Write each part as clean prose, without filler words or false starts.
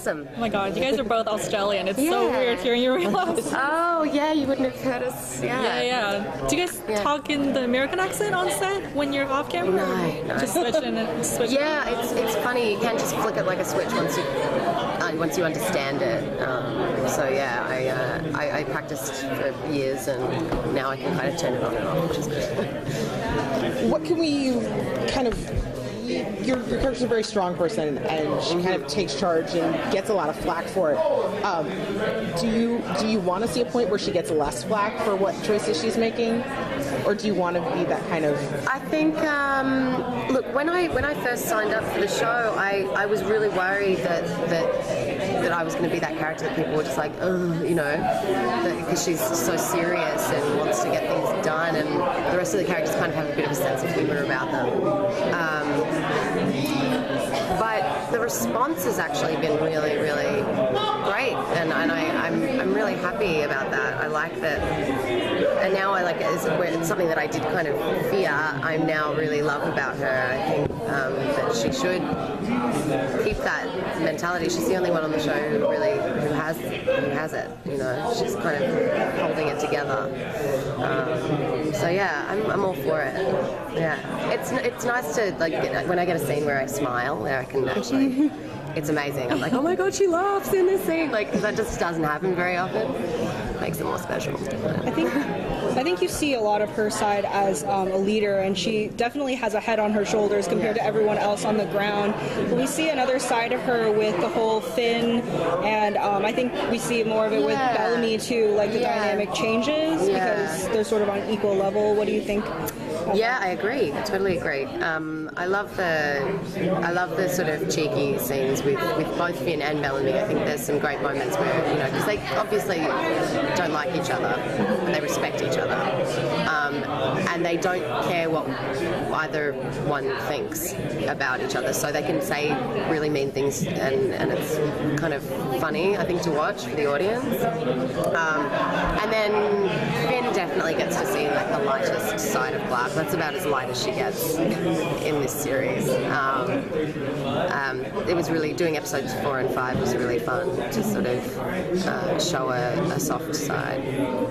awesome. Oh my god, you guys are both Australian. It's so weird hearing you realize. Oh, yeah, you wouldn't have heard us. Yeah. Do you guys talk in the American accent on set when you're off camera? No. Just switch. Yeah, it's funny. You can't just flick it like a switch once you understand it. So yeah, I practiced for years, and now I can kind of turn it on and off, which is good. What can we kind of... Your character's a very strong person, and she kind of takes charge and gets a lot of flack for it. Do you want to see a point where she gets less flack for what choices she's making, or do you want to be that kind of? I think, look, when I first signed up for the show, I was really worried that I was going to be that character that people were just like, oh, you know, because she's so serious and wants to get things done, and the rest of the characters kind of have a bit of a sense of humour about them. But the response has actually been really, really great, and I'm really happy about that. I like that, and now I like it. It's something that I did kind of fear. I now really love about her. I think that she should keep that mentality. She's the only one on the show who has it. You know, she's kind of holding it together. So yeah, I'm all for it. Yeah, it's nice to like when I get a scene where I smile, where I can actually. It's amazing. I'm like, oh my god, she laughs in this scene. Like that just doesn't happen very often. Makes it more special. I think you see a lot of her side as a leader, and she definitely has a head on her shoulders compared to everyone else on the ground. But we see another side of her with the whole Finn, and I think we see more of it with Bellamy too. Like the dynamic changes because they're sort of on equal level. What do you think? Yeah, I agree. I totally agree. I love the sort of cheeky scenes with both Finn and Bellamy. I think there's some great moments where, you know, because they obviously don't like each other, and they respect each other, and they don't care what either one thinks about each other. So they can say really mean things, and it's kind of funny, I think, to watch for the audience. And then Finn definitely gets to see like the lightest side of Clark. That's about as light as she gets in this series. It was really, doing episodes 4 and 5 was really fun to sort of show a soft side.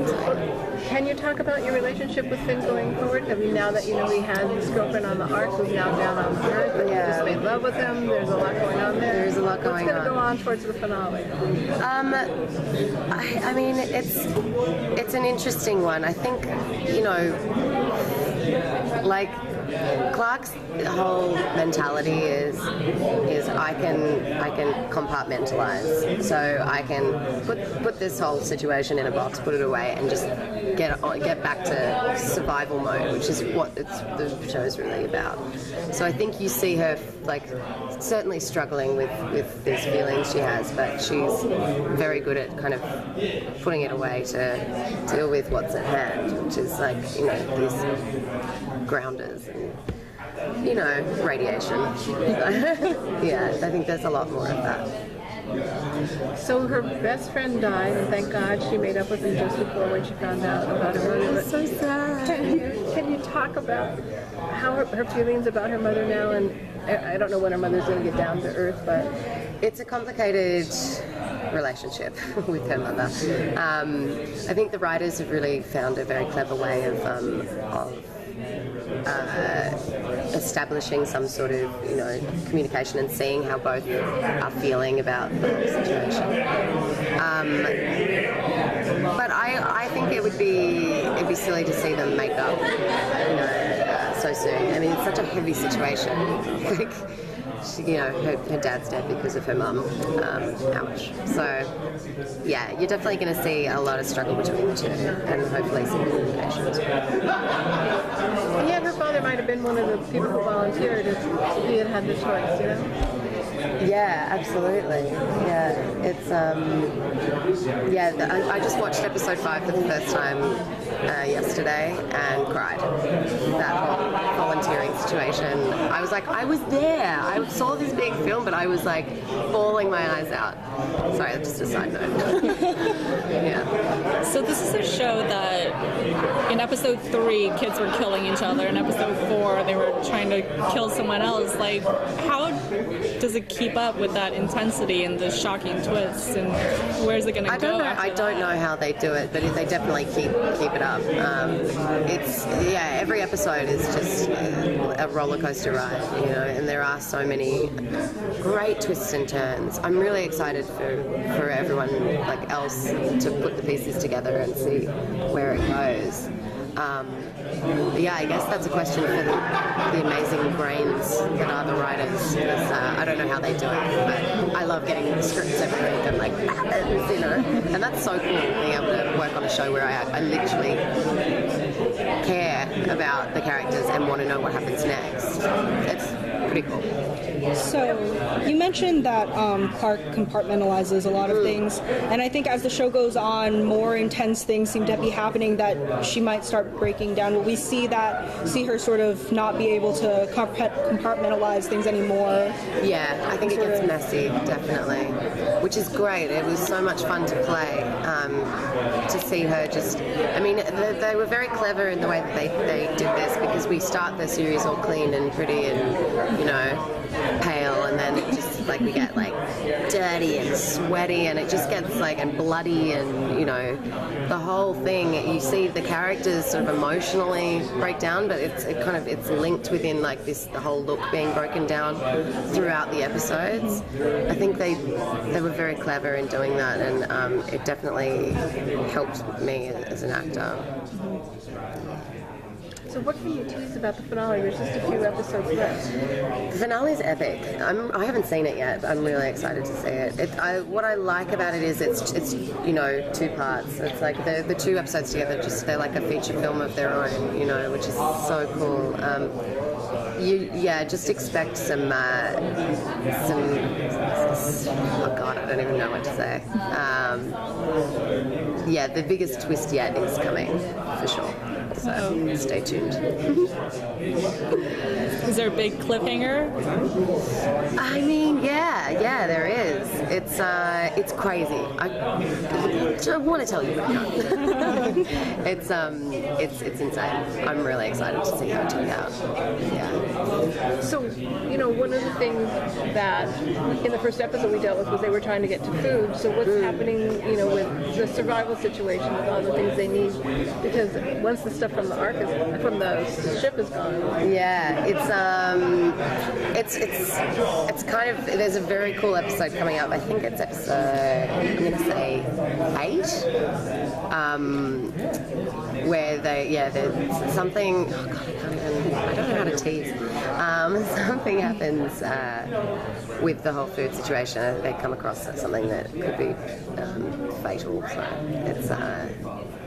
So. Can you talk about your relationship with Finn going forward? I mean, now that you know he has his girlfriend on the Ark, who's now down on Earth, and you just made love with him. There's a lot going on there. There's a lot going on. What's going to go on towards the finale? I mean, it's an interesting one. I think, you know, like Clark's whole mentality is I can compartmentalize, so I can put this whole situation in a box, put it away, and just get back to survival mode, which is what the show is really about. So I think you see her like certainly struggling with these feelings she has, but she's very good at kind of putting it away to deal with what's at hand, which is like, you know, these grounders and, you know, radiation. Yeah, I think there's a lot more of that. So her best friend died, and thank God she made up with him just before when she found out about her mother. It's so sad. Can you talk about how her feelings about her mother now? And I don't know when her mother's going to get down to earth, but it's a complicated relationship with her mother. I think the writers have really found a very clever way of establishing some sort of, you know, communication and seeing how both are feeling about the whole situation. But I think it'd be silly to see them make up, you know, so soon. I mean, it's such a heavy situation. Like, she, you know, her dad's dead because of her mum. Ouch. So, yeah, you're definitely going to see a lot of struggle between the two, and hopefully some communication as well. And yet her father might have been one of the people who volunteered if he had had the choice, you know? Yeah, absolutely. Yeah, it's I just watched episode 5 for the first time yesterday and cried. That whole volunteering situation, I was like, I was there. I saw this big film, but I was like bawling my eyes out. Sorry, that's just a side note. Yeah. So this is a show that in episode 3, kids were killing each other. In episode 4, they were trying to kill someone else. Like, how does it keep up with that intensity and the shocking twists? And where's it going to go? I don't know how they do it, but they definitely keep it up. Every episode is just a roller coaster ride, you know, and there are so many great twists and turns. I'm really excited for everyone like else to put the pieces together and see where it goes. I guess that's a question for the amazing brains that are the writers. I don't know how they do it, but I love getting the scripts every week and like, you know, and that's so cool being able to work on a show where I literally care about the characters and want to know what happens next. It's pretty cool. So, you mentioned that Clark compartmentalizes a lot of things, and I think as the show goes on, more intense things seem to be happening that she might start breaking down. Will we see her sort of not be able to compartmentalize things anymore? Yeah, I think it gets messy, definitely, which is great. It was so much fun to play, to see her just, I mean, they were very clever in the way that they did this, because we start the series all clean and pretty and, you know, pale, and then it just like we get like dirty and sweaty, and it just gets like and bloody, and you know, the whole thing. You see the characters sort of emotionally break down, but it's linked within like the whole look being broken down throughout the episodes. I think they were very clever in doing that, and it definitely helped me as an actor. So what can you tease about the finale? There's just a few episodes left. The finale is epic. I haven't seen it yet, but I'm really excited to see it. What I like about it is it's you know, 2 parts. It's like the 2 episodes together, they're like a feature film of their own, you know, which is so cool. Just expect some oh god, I don't even know what to say. The biggest twist yet is coming, for sure. So stay tuned. Is there a big cliffhanger? I mean, yeah, there is. It's crazy. I want to tell you, but I can't. It's insane. I'm really excited to see how it turns out. Yeah. So, you know, one of the things that in the first episode we dealt with was they were trying to get to food. So what's happening, you know, with the survival situation, with all the things they need? Because once the stuff from the the ship is gone. Yeah, it's kind of, there's a very cool episode coming up. I think it's episode, I'm going to say 8, where there's something, oh God, I don't know how to tease. Something happens with the whole food situation. They come across something that could be fatal, so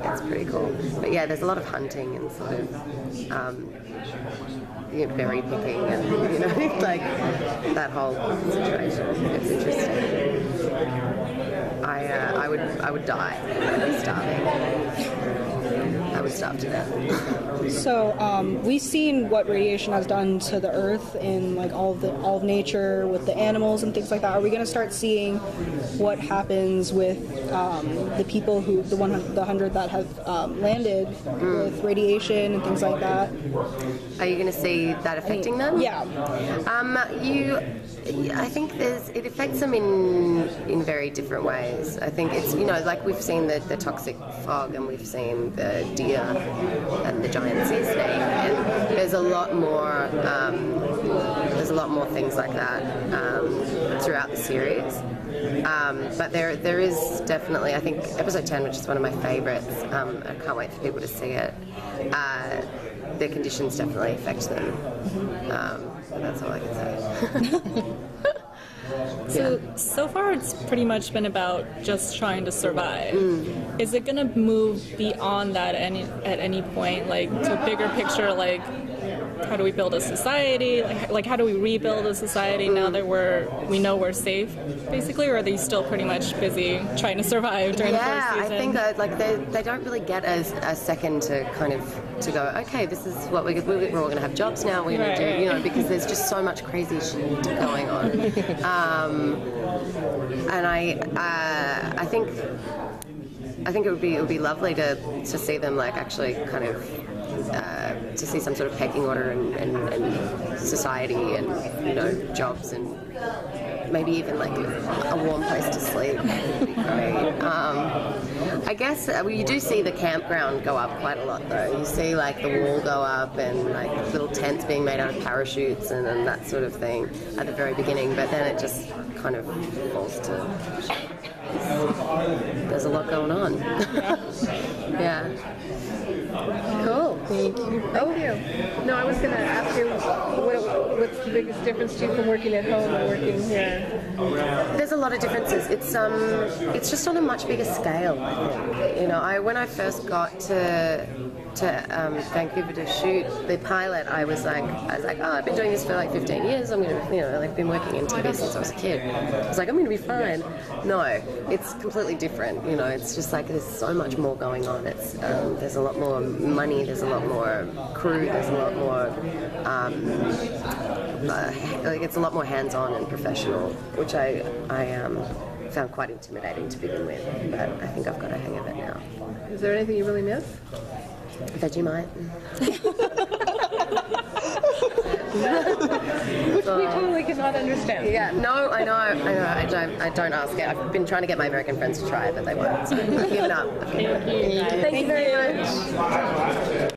it's pretty cool. But yeah, there's a lot of hunting and sort of berry picking and, you know, like that whole situation. It's interesting. I would die. I'd be starving. I would starve to death. So we've seen what radiation has done to the Earth in like all of nature with the animals and things like that. Are we going to start seeing what happens with the people the 100 that have landed with radiation and things like that? Are you going to see that affecting them? Yeah. I think it affects them in very different ways. I think it's, you know, like we've seen the toxic fog, and we've seen the deer and the giant sea snake, and there's a lot more things like that throughout the series. But there is definitely, I think episode 10, which is one of my favourites, I can't wait for people to see it, their conditions definitely affect them. That's all I can say. So far it's pretty much been about just trying to survive. Is it going to move beyond that at any point, like to a bigger picture, like how do we build a society? Like how do we rebuild a society now that we know we're safe, basically? Or are they still pretty much busy trying to survive during the first season? I think that like they don't really get a second to kind of to go, okay, this is what we're all going to have jobs now. We're going to do, because there's just so much crazy shit going on. And I think it would be lovely to see them like actually kind of to see some sort of pecking order and society and jobs and maybe even like a warm place to sleep. Would be great. I guess you do see the campground go up quite a lot though. You see like the wall go up and like little tents being made out of parachutes and that sort of thing at the very beginning, but then it just kind of falls to there's a lot going on. Yeah. Cool. Thank you. Thank you. No, I was going to ask you what's the biggest difference to you from working at home and working here? There's a lot of differences. It's just on a much bigger scale, I think. When I first got to Vancouver to shoot the pilot, I was like, oh, I've been doing this for like 15 years. I'm gonna, like, been working in TV since I was a kid. I was like, I'm gonna be fine. No, it's completely different. It's just like there's so much more going on. It's there's a lot more money. There's a lot more crew. There's a lot more. It's a lot more hands-on and professional, which I found quite intimidating to begin with. But I think I've got a hang of it now. Is there anything you really miss? Vegemite. Which we totally cannot understand. Yeah, no, I know. I don't ask it. I've been trying to get my American friends to try it, but they won't. So I've given up. Thank you. Thank you very much.